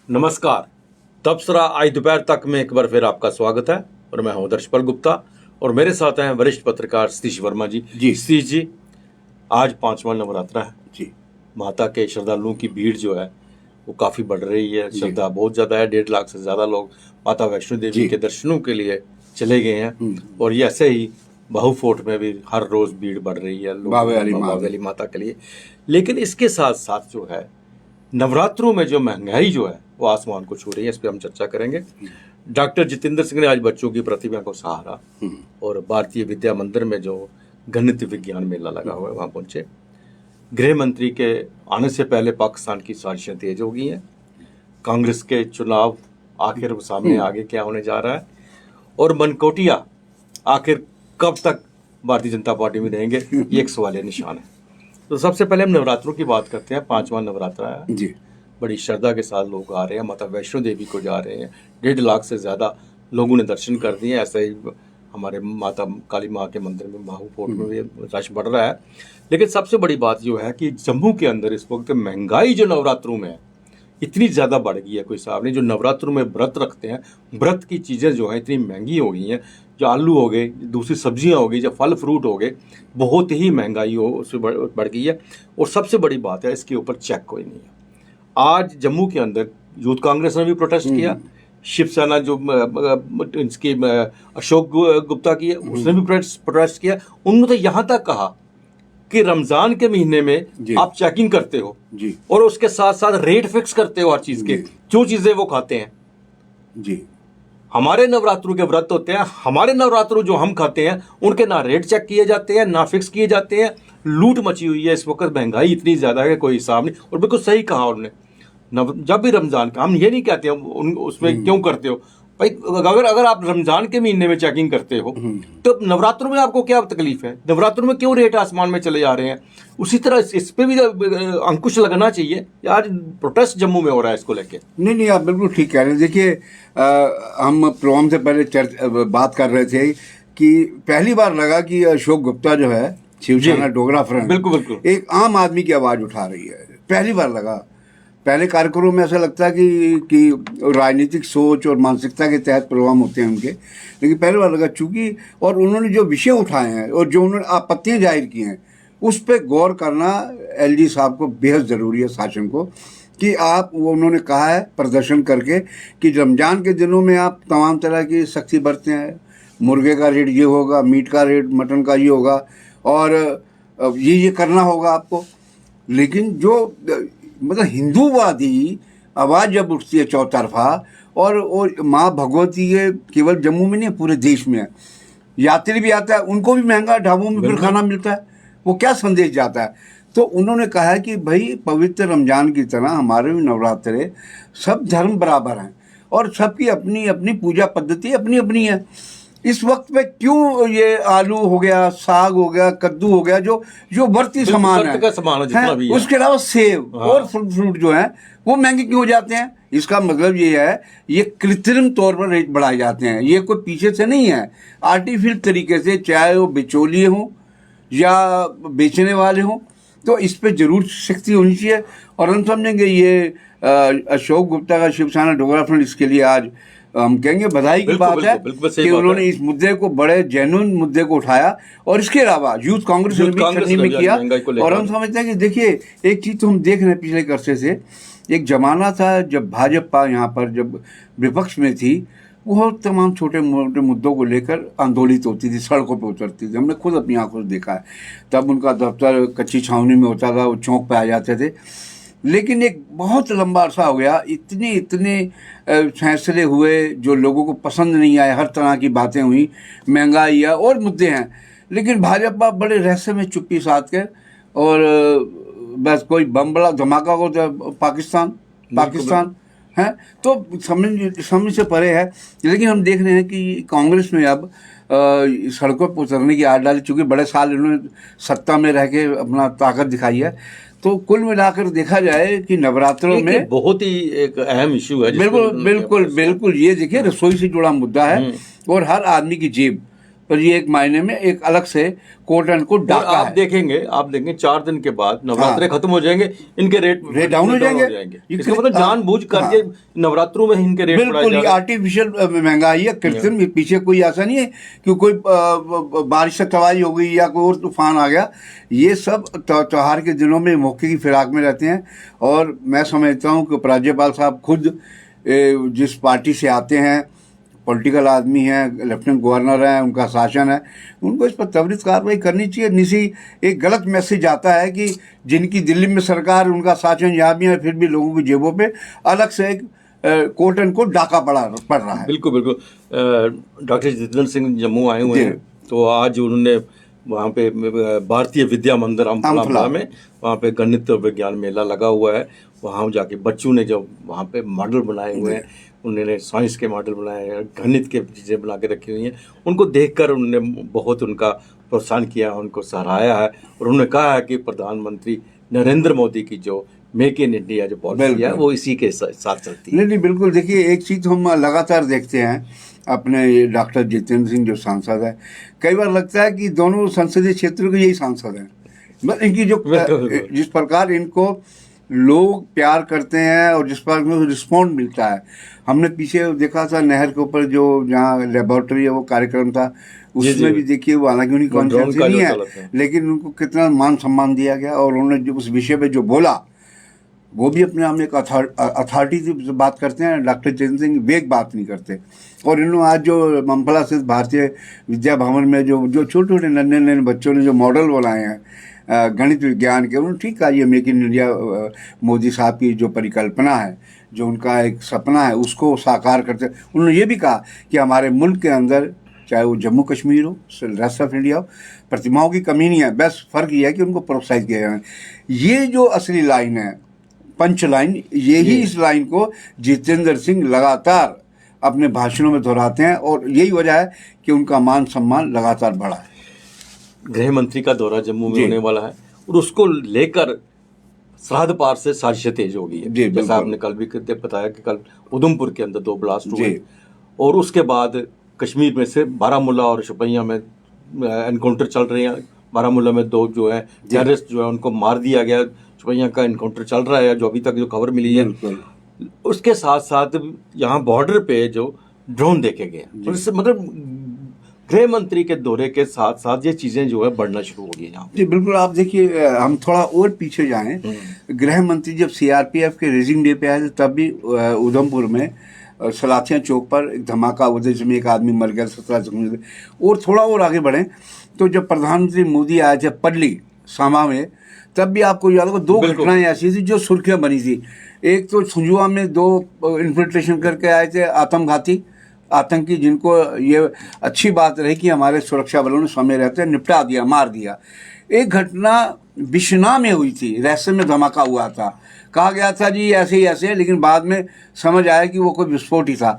नमस्कार। तबसरा आज दोपहर तक में एक बार फिर आपका स्वागत है और मैं हूं दर्शपाल गुप्ता और मेरे साथ हैं वरिष्ठ पत्रकार सतीश वर्मा जी। सतीश जी, आज 5वां नवरात्रा है जी। माता के श्रद्धालुओं की भीड़ जो है वो काफ़ी बढ़ रही है, श्रद्धा बहुत ज़्यादा है। 1.5 लाख से ज़्यादा लोग माता वैष्णो देवी के दर्शनों के लिए चले गए हैं और ये ऐसे ही बाहू फोर्ट में भी हर रोज़ भीड़ बढ़ रही है बावे माता के लिए। लेकिन इसके साथ साथ जो है नवरात्रों में जो महंगाई जो है वो आसमान को छू रही है, इस पर हम चर्चा करेंगे। डॉक्टर जितेंद्र सिंह ने आज बच्चों की प्रतिभा को सहारा और भारतीय विद्या मंदिर में जो गणित विज्ञान मेला लगा हुआ है वहाँ पहुंचे। गृह मंत्री के आने से पहले पाकिस्तान की साजिशें तेज हो गई हैं। कांग्रेस के चुनाव आखिर सामने आगे क्या होने जा रहा है और मनकोटिया आखिर कब तक भारतीय जनता पार्टी में रहेंगे, ये एक सवालिया निशान है। तो सबसे पहले हम नवरात्रों की बात करते हैं। 5वां नवरात्रा है जी। बड़ी श्रद्धा के साथ लोग आ रहे हैं, माता वैष्णो देवी को जा रहे हैं। 1.5 लाख से ज़्यादा लोगों ने दर्शन कर दिए। ऐसे ही हमारे माता काली माँ के मंदिर में बाहू फोर्ट में भी रश बढ़ रहा है। लेकिन सबसे बड़ी बात जो है कि जम्मू के अंदर इस वक्त महंगाई जो नवरात्रों में है इतनी ज़्यादा बढ़ गई है, कोई हिसाब नहीं। जो नवरात्रों में व्रत रखते हैं, व्रत की चीज़ें जो हैं इतनी महंगी हो गई हैं। जो आलू हो गए, दूसरी सब्जियां हो गई, जो फल फ्रूट हो गए, बहुत ही महंगाई उससे बढ़ गई है। और सबसे बड़ी बात है इसके ऊपर चेक कोई नहीं है। आज जम्मू के अंदर यूथ कांग्रेस ने भी प्रोटेस्ट किया, शिवसेना जो इसकी अशोक गुप्ता की है उसने भी प्रोटेस्ट किया। उन्होंने तो यहाँ तक कहा कि रमजान के महीने में आप चेकिंग करते हो जी, और उसके साथ साथ रेट फिक्स करते हो हर चीज के, जो चीजें वो खाते हैं जी। हमारे नवरात्रों के व्रत होते हैं, हमारे नवरात्रों जो हम खाते हैं उनके ना रेट चेक किए जाते हैं ना फिक्स किए जाते हैं। लूट मची हुई है इस वक्त, महंगाई इतनी ज्यादा है कोई हिसाब नहीं। और बिल्कुल सही कहा उन्होंने, जब भी रमजान का, हम ये नहीं कहते उसमें क्यों करते हो भाई, अगर आप रमजान के महीने में चेकिंग करते हो तो नवरात्रों में आपको क्या तकलीफ है? नवरात्रों में क्यों रेट आसमान में चले जा रहे हैं? उसी तरह इस पे भी अंकुश लगना चाहिए। आज प्रोटेस्ट जम्मू में हो रहा है इसको लेके। नहीं, आप बिल्कुल ठीक कह रहे हैं। देखिए, हम प्रोग्राम से पहले बात कर रहे थे कि पहली बार लगा कि अशोक गुप्ता जो है शिवसेना डोगरा फ्रंट बिल्कुल एक आम आदमी की आवाज उठा रही है। पहली बार लगा। पहले कार्यक्रमों में ऐसा लगता है कि राजनीतिक सोच और मानसिकता के तहत प्रोग्राम होते हैं उनके, लेकिन पहली बार लगा चूंकि और उन्होंने जो विषय उठाए हैं और जो उन्होंने आपत्तियां जाहिर की हैं उस पर गौर करना एलजी साहब को बेहद ज़रूरी है, शासन को। कि आप वो उन्होंने कहा है प्रदर्शन करके कि रमजान के दिनों में आप तमाम तरह की सख्ती बरतें हैं, मुर्गे का रेट ये होगा, मीट का रेट, मटन का ये होगा और ये करना होगा आपको। लेकिन जो मतलब हिंदूवादी आवाज़ जब उठती है चौतरफा, और माँ भगवती के केवल जम्मू में नहीं पूरे देश में है, यात्री भी आता है उनको भी महंगा ढाबों में फिर खाना मिलता है, वो क्या संदेश जाता है? तो उन्होंने कहा है कि भाई पवित्र रमजान की तरह हमारे भी नवरात्रे, सब धर्म बराबर हैं और सबकी अपनी अपनी पूजा पद्धति अपनी अपनी है। इस वक्त पे क्यों ये आलू हो गया, साग हो गया, कद्दू हो गया, जो बढ़ती सामान है, उसके अलावा सेब और फ्रूट जो है वो महंगे क्यों हो जाते हैं? इसका मतलब ये है, ये कृत्रिम तौर पर रेट बढ़ाए जाते हैं। ये कोई पीछे से नहीं है, आर्टिफिशियल तरीके से, चाहे वो बिचौलिए हों या बेचने वाले हों, तो इस पे जरूर सख्ती होनी चाहिए। और हम समझेंगे ये अशोक गुप्ता का शिवसेना डोगरा फ्रंट, इसके लिए आज हम कहेंगे बधाई की बात है कि उन्होंने इस मुद्दे को, बड़े जेन्युइन मुद्दे को उठाया। और इसके अलावा यूथ कांग्रेस ने भी छटनी में किया। और हम समझते हैं कि देखिए, एक चीज़ तो हम देख रहे हैं पिछले एक अरसे से, एक जमाना था जब भाजपा यहाँ पर जब विपक्ष में थी, वो तमाम छोटे मोटे मुद्दों को लेकर आंदोलित होती थी, सड़कों पर उतरती थी। हमने खुद अपनी आंखों से देखा है। तब उनका दफ्तर कच्ची छावनी में होता था, वो चौक पे आ जाते थे। लेकिन एक बहुत लंबा अरसा हो गया, इतने फैसले हुए जो लोगों को पसंद नहीं आए, हर तरह की बातें हुई, महंगाई है और मुद्दे हैं, लेकिन भाजपा बड़े रहस्य में चुप्पी साध कर और बस कोई बम बड़ा धमाका हो तो पाकिस्तान है, तो समझ से परे है। लेकिन हम देख रहे हैं कि कांग्रेस में अब सड़कों पर उतरने की आड़ डाली, चूँकि बड़े साल इन्होंने सत्ता में रह के अपना ताकत दिखाई है। तो कुल मिलाकर देखा जाए कि नवरात्रों में बहुत ही एक अहम इशू है। बिल्कुल ये देखिए, रसोई से जुड़ा मुद्दा है और हर आदमी की जेब पर ये एक मायने में एक अलग से कोट एंड कोट और डाका आप है। देखेंगे 4 दिन के बाद नवरात्रे खत्म हो जाएंगे, इनके रेट डाउन हो जाएंगे। इसका मतलब जानबूझ करके नवरात्रों में इनके रेट बढ़ाए बिल्कुल, जा ये रहे हैं। आर्टिफिशियल महंगाई है, कृत्रिम। ये पीछे कोई ऐसा नहीं है कि कोई बारिश से तबाही हो गई या कोई और तूफान आ गया। ये सब त्योहार के दिनों में मौके की फिराक में रहते हैं। और मैं समझता हूँ कि उपराज्यपाल साहब खुद जिस पार्टी से आते हैं, पॉलिटिकल आदमी हैं, लेफ्टिनेंट गवर्नर हैं, उनका शासन है, उनको इस पर त्वरित कार्रवाई करनी चाहिए। निसी एक गलत मैसेज आता है कि जिनकी दिल्ली में सरकार, उनका शासन यहाँ भी है, फिर भी लोगों की जेबों पे अलग से एक कोट एंड कोट डाका पड़ रहा है। बिल्कुल बिल्कुल। डॉक्टर जितेंद्र सिंह जम्मू आए हुए हैं, तो आज उन्होंने वहाँ पे भारतीय विद्या मंदिर अम्फला में वहाँ पे गणित विज्ञान मेला लगा हुआ है। वहाँ जाके बच्चों ने जो वहाँ पे मॉडल बनाए हुए हैं, उन्होंने साइंस के मॉडल बनाए हैं, गणित के चीज़ें बना के रखी हुई हैं। उनको देखकर उन्होंने बहुत उनका प्रोत्साहन किया, उनको सराहाया है। और उन्होंने कहा है कि प्रधानमंत्री नरेंद्र मोदी की जो मेक इन इंडिया जो पॉलिसी है वो इसी के साथ चलती है। नहीं, बिल्कुल। देखिए, एक चीज़ हम लगातार देखते हैं, अपने डॉक्टर जितेंद्र सिंह जो सांसद है, कई बार लगता है कि दोनों संसदीय क्षेत्रों के यही सांसद हैं। मतलब इनकी जो जिस प्रकार इनको लोग प्यार करते हैं और जिस प्रकार में रिस्पॉन्ड मिलता है। हमने पीछे देखा था नहर के ऊपर जो जहाँ लेबोरेटरी है वो कार्यक्रम था, उसमें भी देखिए वो हालांकि उनकी कॉन्फ्रेंस नहीं है, लेकिन उनको कितना मान सम्मान दिया गया। और उन्होंने जो उस विषय पे जो बोला, वो भी अपने आप में एक अथॉरिटी से बात करते हैं। डॉक्टर जितेंद्र सिंह वेग बात नहीं करते। और इन्होंने आज जो अम्फला स्थित भारतीय विद्या भवन में जो छोटे छोटे नन्हे बच्चों ने जो मॉडल बनाए हैं गणित विज्ञान के, उन्होंने ठीक कहा, ये मेक इन इंडिया मोदी साहब की जो परिकल्पना है, जो उनका एक सपना है, उसको साकार करते। उन्होंने ये भी कहा कि हमारे मुल्क के अंदर, चाहे वो जम्मू कश्मीर हो, रेस्ट ऑफ इंडिया हो, प्रतिमाओं की कमी नहीं है, बस फर्क ये है कि उनको प्रोत्साहित किया जाए। ये जो असली लाइन है, पंच लाइन, यही इस लाइन को जितेंद्र सिंह लगातार अपने भाषणों में दोहराते हैं और यही वजह है कि उनका मान सम्मान लगातार बढ़ा है। गृह मंत्री का दौरा जम्मू में होने वाला है और उसको लेकर सरहद पार से साजिशें तेज हो गई है। जैसा आपने कल भी बताया कि कल उधमपुर के अंदर 2 ब्लास्ट हुए और उसके बाद कश्मीर में से बारामूला और शोपियां में एनकाउंटर चल रहे हैं। बारामूला में 2 जो है टेररिस्ट जो है उनको मार दिया गया। शोपियां का एनकाउंटर चल रहा है जो अभी तक जो खबर मिली है। उसके साथ साथ यहाँ बॉर्डर पे जो ड्रोन देखे गए, मतलब गृह मंत्री के दौरे के साथ साथ ये चीजें जो है बढ़ना शुरू हो गई यहाँ। जी बिल्कुल। आप देखिए, हम थोड़ा और पीछे जाएं, गृह मंत्री जब सीआरपीएफ के रेजिंग डे पे आए थे, तब भी उधमपुर में सलाथिया चौक पर एक धमाका हुआ, जिसमें एक आदमी मर गया, 17 जख्मी थे। और थोड़ा और आगे बढ़ें तो जब प्रधानमंत्री मोदी आए थे पडली सामा में, तब भी आपको याद होगा 2 घटनाएं ऐसी थी जो सुर्खियां बनी थी। एक तो सुंजुआ में 2 इन्फिल्ट्रेशन करके आए थे आतंकी, जिनको ये अच्छी बात रही कि हमारे सुरक्षा बलों ने समय रहते निपटा दिया, मार दिया। एक घटना बिश्ना में हुई थी, रहस्य में धमाका हुआ था, कहा गया था जी ऐसे ही ऐसे, लेकिन बाद में समझ आया कि वो कोई विस्फोट ही था।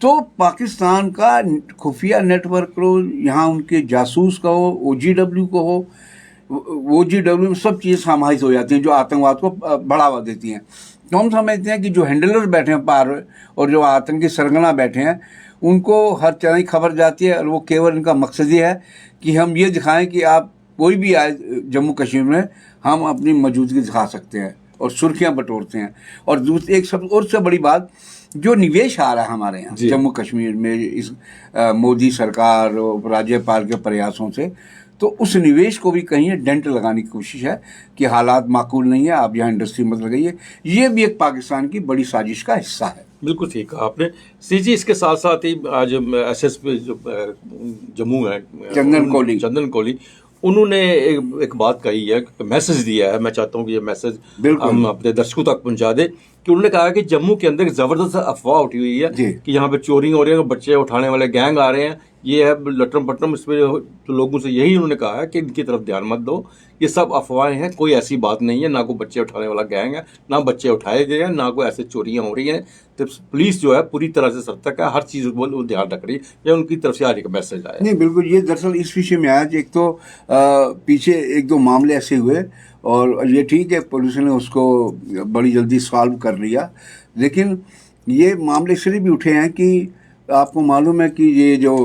तो पाकिस्तान का खुफिया नेटवर्क को, यहाँ उनके जासूस का हो, OGW को हो, OGW में सब चीज़ें समाहित हो जाती हैं जो आतंकवाद को बढ़ावा देती हैं। तो हम समझते हैं कि जो हैंडलर बैठे हैं पार और जो आतंकी सरगना बैठे हैं, उनको हर तरह की खबर जाती है और वो केवल इनका मकसद ये है कि हम ये दिखाएं कि आप कोई भी आए जम्मू कश्मीर में, हम अपनी मौजूदगी दिखा सकते हैं और सुर्खियां बटोरते हैं। और दूसरी एक सब और से बड़ी बात, जो निवेश आ रहा है हमारे यहाँ जम्मू कश्मीर में इस मोदी सरकार और राज्यपाल के प्रयासों से, तो उस निवेश को भी कहीं डेंट लगाने की कोशिश है कि हालात माकूल नहीं है, आप यहाँ इंडस्ट्री मत लगाइए। ये भी एक पाकिस्तान की बड़ी साजिश का हिस्सा है। बिल्कुल ठीक कहा आपने सीजी। इसके साथ साथ ही आज एसएसपी जो जम्मू है चंदन कोली, उन्होंने एक बात कही है, मैसेज दिया है। मैं चाहता हूँ कि ये मैसेज हम अपने दर्शकों तक पहुँचा दें कि उन्होंने कहा कि जम्मू के अंदर एक जबरदस्त अफवाह उठी हुई है कि यहाँ पे चोरी हो रही है, बच्चे उठाने वाले गैंग आ रहे हैं, ये है लटरम पटरम। इसमें तो लोगों से यही उन्होंने कहा है कि इनकी तरफ ध्यान मत दो, ये सब अफवाहें हैं, कोई ऐसी बात नहीं है, ना कोई बच्चे उठाने वाला गैंग है, ना बच्चे उठाए गए हैं, ना कोई ऐसे चोरियां हो रही हैं। तो पुलिस जो है पूरी तरह से सतर्क है, हर चीज़ वो ध्यान रख रही है। ये उनकी तरफ से आज एक मैसेज आया। नहीं बिल्कुल, ये दरअसल इस विषय में आया। एक तो पीछे 1-2 मामले ऐसे हुए और ये ठीक है, पुलिस ने उसको बड़ी जल्दी सॉल्व कर लिया, लेकिन ये मामले इसलिए भी उठे हैं कि आपको मालूम है कि ये जो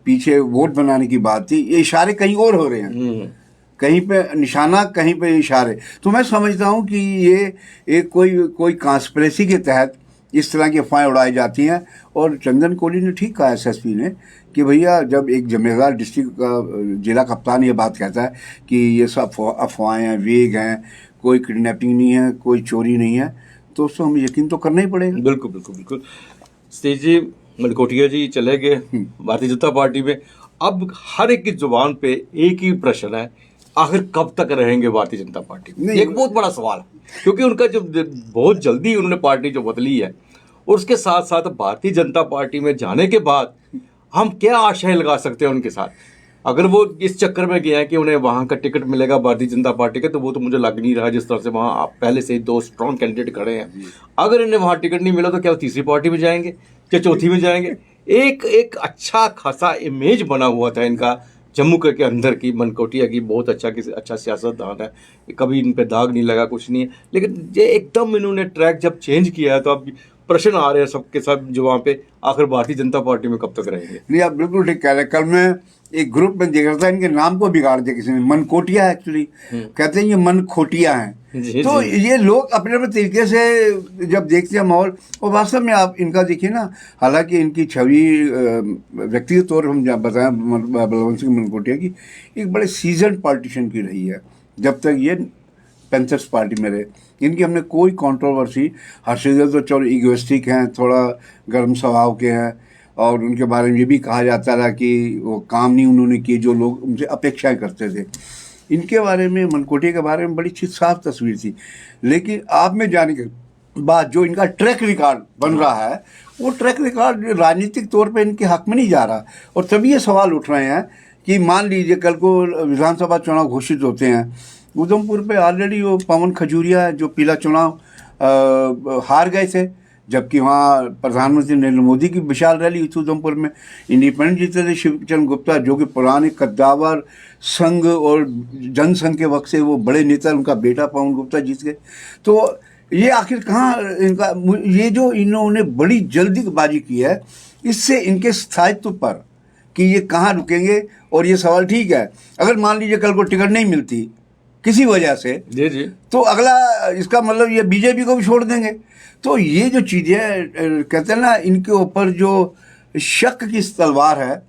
पीछे वोट बनाने की बात थी, ये इशारे कहीं और हो रहे हैं, कहीं पे निशाना, कहीं पे इशारे। तो मैं समझता हूँ कि ये एक कोई कॉन्स्पिरेसी के तहत इस तरह की अफवाहें उड़ाई जाती हैं। और चंदन कोहली ने ठीक कहा एसएसपी ने कि भैया, जब एक जिम्मेदार डिस्ट्रिक्ट का जिला कप्तान ये बात कहता है कि ये सब अफवाहें हैं, वेग हैं, कोई किडनैपिंग नहीं है, कोई चोरी नहीं है, तो उसको हमें यकीन तो करना ही पड़ेगा। बिल्कुल बिल्कुल बिल्कुल। सतीश जी, मनकोटिया जी चले गए भारतीय जनता पार्टी में। अब हर एक की जुबान पे एक ही प्रश्न है, आखिर कब तक रहेंगे भारतीय जनता पार्टी में? एक बहुत बड़ा सवाल है, क्योंकि उनका जो बहुत जल्दी उन्होंने पार्टी जो बदली है, और उसके साथ साथ भारतीय जनता पार्टी में जाने के बाद हम क्या आशाएं लगा सकते हैं उनके साथ? अगर वो इस चक्कर में गया है कि उन्हें वहां का टिकट मिलेगा भारतीय जनता पार्टी का, तो वो तो मुझे लग नहीं रहा, जिस तरह से वहां आप पहले से ही 2 स्ट्रॉन्ग कैंडिडेट खड़े हैं। अगर इन्हें वहां टिकट नहीं मिला तो क्या वो तीसरी पार्टी में जाएंगे, क्या चौथी में जाएंगे? एक अच्छा खासा इमेज बना हुआ था इनका जम्मू के अंदर की, मनकोटिया की बहुत अच्छा सियासतदान है, कभी इन पे दाग नहीं लगा, कुछ नहीं है। लेकिन ये एकदम इन्होंने ट्रैक जब चेंज किया है, तो अब प्रश्न आ रहे हैं सबके सब जुबान पे, आखिर भारतीय जनता पार्टी में कब तक रहेंगे? नहीं, आप बिल्कुल ठीक कह रहे हैं। कल मैं एक ग्रुप में देख रहा था, इनके नाम को बिगाड़ दिया किसी ने, मनकोटिया एक्चुअली कहते हैं, ये मनखोटिया हैं। तो ये लोग अपने अपने तरीके से जब देखते हैं माहौल, और वास्तव में आप इनका देखिए ना, हालांकि इनकी छवि व्यक्तिगत तौर पर हम बताएं बलवंत सिंह मनकोटिया की, एक बड़े सीजन पॉलिटिशियन की रही है जब तक ये पैंथर्स पार्टी में रहे। इनकी हमने कोई कंट्रोवर्सी, हर्षिदर तो चलो इगोइस्टिक हैं, थोड़ा गर्म स्वभाव के हैं, और उनके बारे में ये भी कहा जाता रहा कि वो काम नहीं उन्होंने किए जो लोग उनसे अपेक्षाएं करते थे। इनके बारे में, मनकोटिया के बारे में बड़ी अच्छी साफ तस्वीर थी। लेकिन आप में जाने के बाद जो इनका ट्रैक रिकॉर्ड बन रहा है, वो ट्रैक रिकॉर्ड राजनीतिक तौर पे इनके हक में नहीं जा रहा। और तभी ये सवाल उठ रहे हैं कि मान लीजिए कल को विधानसभा चुनाव घोषित होते हैं, उधमपुर पे ऑलरेडी वो पवन खजूरिया जो पीला चुनाव हार गए थे, जबकि वहाँ प्रधानमंत्री नरेंद्र मोदी की विशाल रैली हुई थी उधमपुर में। इंडिपेंडेंट जीते थे शिवचंद्र गुप्ता, जो कि पुराने कद्दावर संघ और जनसंघ के वक्त से वो बड़े नेता, उनका बेटा पवन गुप्ता जीत गए। तो ये आखिर कहाँ इनका, ये जो इन्होंने बड़ी जल्दीबाजी की है, इससे इनके स्थायित्व पर कि ये कहाँ रुकेंगे। और ये सवाल ठीक है, अगर मान लीजिए कल को टिकट नहीं मिलती किसी वजह से, जी, तो अगला इसका मतलब ये बीजेपी को भी छोड़ देंगे। तो ये जो चीज़ें कहते हैं ना, इनके ऊपर जो शक की तलवार है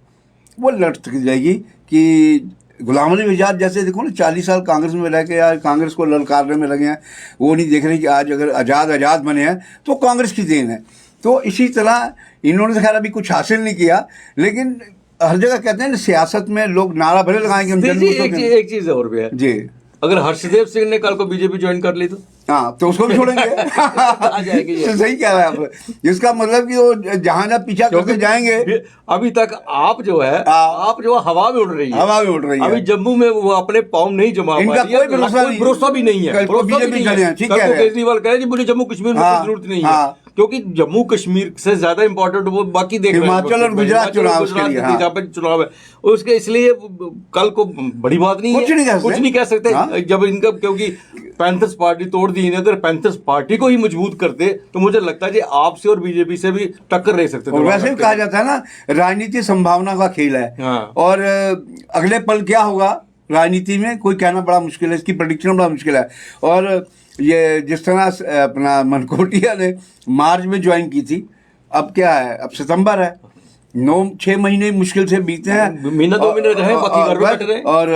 वो लटक जाएगी। कि गुलाम नबी आज़ाद जैसे देखो ना, 40 साल कांग्रेस में रह के यार कांग्रेस को ललकारने में लगे हैं, वो नहीं देख रहे कि आज अगर आज़ाद बने हैं तो कांग्रेस की देन है। तो इसी तरह इन्होंने तो खैर अभी कुछ हासिल नहीं किया, लेकिन हर जगह कहते हैं ना, सियासत में लोग नारा भले लगाएंगे। एक चीज़ और भी है जी, अगर हर्षदेव सिंह ने कल को बीजेपी ज्वाइन कर ली तो हाँ, तो उसको भी छोड़ेंगे। आ जाएगी ये। सही कह रहे हैं आप। इसका मतलब कि वो जहां ना पीछा करके जाएंगे। अभी तक आप जो है हवा में उड़ रही है, हवा में उड़ रही है। अभी जम्मू में वो अपने पाँव नहीं जमा पा रही है, कोई भरोसा भी नहीं है। केजरीवाल कह रहे हैं मुझे जम्मू कश्मीर में कोई जरूरत नहीं है, क्योंकि जम्मू कश्मीर से ज्यादा इंपॉर्टेंट वो बाकी देख रहे हैं, हिमाचल और गुजरात चुनाव है उसके, इसलिए कल को बड़ी बात नहीं है, कुछ नहीं कह सकते जब इनका, क्योंकि पैंथर्स पार्टी तोड़ दी। अगर पैंथर्स पार्टी को ही मजबूत करते तो मुझे लगता है कि आपसे और बीजेपी से भी टक्कर रह सकते थे। और वैसे भी कहा जाता है ना, राजनीति संभावना का खेल है। और अगले पल क्या होगा राजनीति में कोई कहना बड़ा मुश्किल है, इसकी प्रेडिक्शन बड़ा मुश्किल है। और ये जिस तरह अपना मनकोटिया ने मार्च में ज्वाइन की थी, अब क्या है, अब सितंबर है, 9-6 महीने मुश्किल से बीते हैं, महीना 2 महीने रहे, बाकी घर में बैठ रहे। और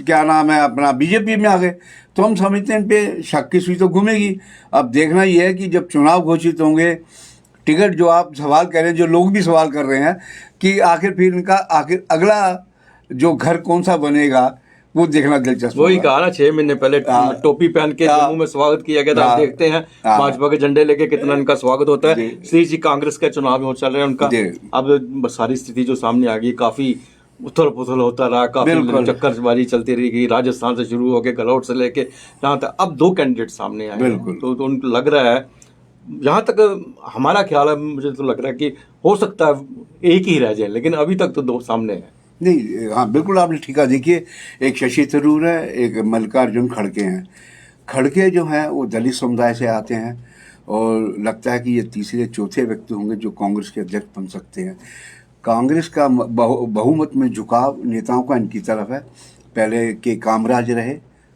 क्या नाम है, अपना बीजेपी में आ गए। तो हम समझते हैं इन पे शक की सुई तो घूमेगी। अब देखना ये है कि जब चुनाव घोषित होंगे, टिकट जो आप सवाल कर रहे हैं, जो लोग भी सवाल कर रहे हैं कि आखिर फिर इनका आखिर अगला जो घर कौन सा बनेगा, वो देखना दिलचस्प। वही कहा ना, 6 महीने पहले टोपी पहन के जम्मू में स्वागत किया गया था। आप देखते हैं भाजपा के झंडे लेके कितना इनका स्वागत होता है। श्री जी कांग्रेस के चुनाव में चल रहे हैं उनका, अब सारी स्थिति जो सामने आ गई, काफी उथल पुथल होता रहा, काफी चक्करबाजी चलती रही, राजस्थान से शुरू होकर गलौट से लेके जहाँ तक अब 2 कैंडिडेट सामने आए, तो उनको लग रहा है, जहाँ तक हमारा ख्याल है, मुझे तो लग रहा है कि हो सकता है एक ही रह जाए, लेकिन अभी तक तो 2 सामने हैं। नहीं, हाँ बिल्कुल आपने ठीक कहा। देखिए, एक शशि थरूर है, एक मल्लिकार्जुन खड़गे हैं। खड़गे जो हैं वो दलित समुदाय से आते हैं, और लगता है कि ये तीसरे चौथे व्यक्ति होंगे जो कांग्रेस के अध्यक्ष बन सकते हैं। कांग्रेस का बहुमत में झुकाव नेताओं का इनकी तरफ है। पहले के कामराज रहे,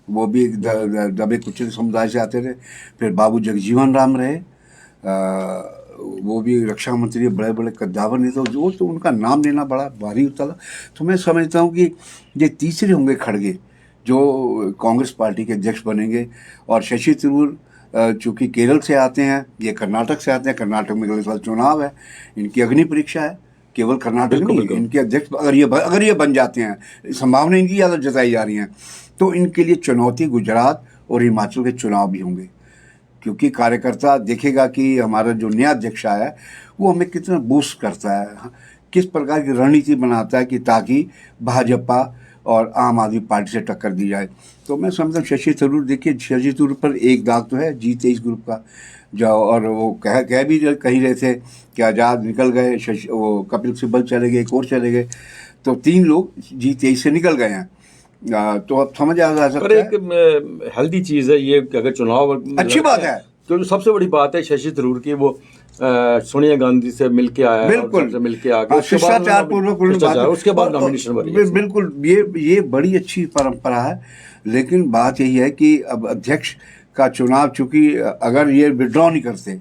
वो भी दबे कुचले समुदाय से आते थे। फिर बाबू जगजीवन राम रहे, वो भी रक्षा मंत्री, बड़े बड़े कद्दावर नेता, जो तो उनका नाम लेना बड़ा भारी होता था। तो मैं समझता हूँ कि ये तीसरे होंगे खड़गे जो कांग्रेस पार्टी के अध्यक्ष बनेंगे। और शशि थरूर चूँकि केरल से आते हैं, ये कर्नाटक से आते हैं, कर्नाटक में अगले साल चुनाव है, इनकी अग्नि परीक्षा है, केवल कर्नाटक नहीं, इनके अध्यक्ष अगर ये बन जाते हैं, संभावना इनकी ज़्यादा जताई जा रही हैं, तो इनके लिए चुनौती गुजरात और हिमाचल के चुनाव भी होंगे। क्योंकि कार्यकर्ता देखेगा कि हमारा जो नया अध्यक्ष आया है वो हमें कितना बूस्ट करता है, किस प्रकार की रणनीति बनाता है कि ताकि भाजपा और आम आदमी पार्टी से टक्कर दी जाए। तो मैं समझता हूँ शशि थरूर, देखिए शशि थरूर पर एक दाग तो है G23 ग्रुप का, जो और वो कह भी कही रहे थे कि आज़ाद निकल गए, वो कपिल सिब्बल चले गए, एक और चले गए, तो 3 लोग G23 से निकल गए हैं। तो अब समझ आ सकता है। पर एक हेल्दी चीज़ है ये कि अगर चुनाव अच्छी बात है, तो सबसे बड़ी बात है शशि थरूर की, वो सोनिया गांधी से मिलके आया, बिल्कुल से मिलके आके शिष्टाचार पूर्वक उसके बाद नॉमिनेशन भरी। बिल्कुल, ये बड़ी अच्छी परंपरा है। लेकिन बात यही है कि अब अध्यक्ष का चुनाव, चूंकि अगर ये विड्रॉ नहीं करते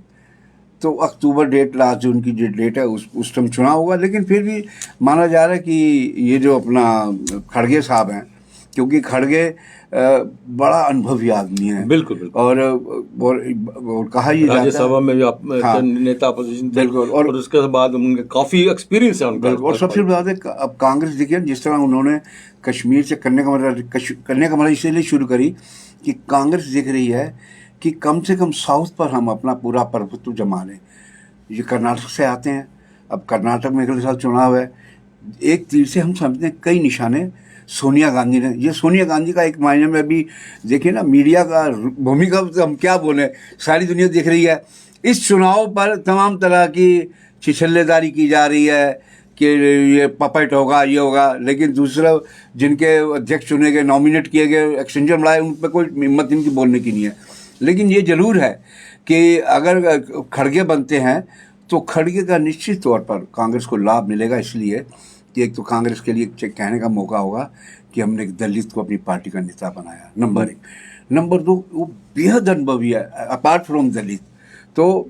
तो अक्टूबर डेट, लास्ट जून की जो डेट है उस टाइम चुनाव होगा। लेकिन फिर भी माना जा रहा है कि ये जो अपना खड़गे साहब हैं, क्योंकि खड़गे बड़ा अनुभवी आदमी है, बिल्कुल बिल्कुल, और कहा ये जाता है राज्यसभा में भी आप नेता अपोजिशन थे, बिल्कुल, और उसके बाद उनके काफी एक्सपीरियंस है उनका। और सबसे बड़ी बात है, अब कांग्रेस देखिए जिस तरह उन्होंने कश्मीर से कन्याकुमारी इसलिए शुरू करी कि कांग्रेस देख रही है कि कम से कम साउथ पर हम अपना पूरा प्रभुत्व जमा लें। ये कर्नाटक से आते हैं, अब कर्नाटक में अगले साल चुनाव है, एक तीर से हम समझते हैं कई निशाने सोनिया गांधी ने। ये सोनिया गांधी का एक मायने में अभी देखिए ना, मीडिया का भूमिका हम क्या बोले, सारी दुनिया देख रही है। इस चुनाव पर तमाम तरह की छिछल्लेदारी की जा रही है कि ये पपेट होगा, ये होगा, लेकिन दूसरा जिनके अध्यक्ष चुने गए, नॉमिनेट किए गए, एक्सचेंजर बढ़ाए, उन पर कोई हिम्मत इनकी बोलने की नहीं है। लेकिन ये जरूर है कि अगर खड़गे बनते हैं तो खड़गे का निश्चित तौर पर कांग्रेस को लाभ मिलेगा, इसलिए कि एक तो कांग्रेस के लिए कहने का मौका होगा कि हमने एक दलित को अपनी पार्टी का नेता बनाया, नंबर 1। नंबर 2, वो बेहद अनुभवी है अपार्ट फ्रॉम दलित, तो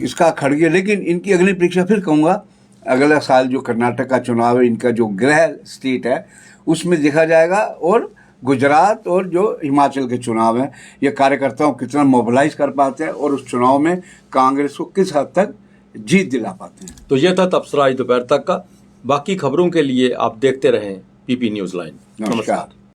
इसका खड़गे। लेकिन इनकी अगली परीक्षा फिर कहूँगा, अगला साल जो कर्नाटक का चुनाव है, इनका जो गृह स्टेट है उसमें देखा जाएगा, और गुजरात और जो हिमाचल के चुनाव हैं, ये कार्यकर्ताओं को कितना मोबिलाइज कर पाते हैं और उस चुनाव में कांग्रेस को किस हद तक जीत दिला पाते हैं। तो यह था तबसरा आज दोपहर तक का। बाकी खबरों के लिए आप देखते रहें PP न्यूज़ लाइन। नमस्कार।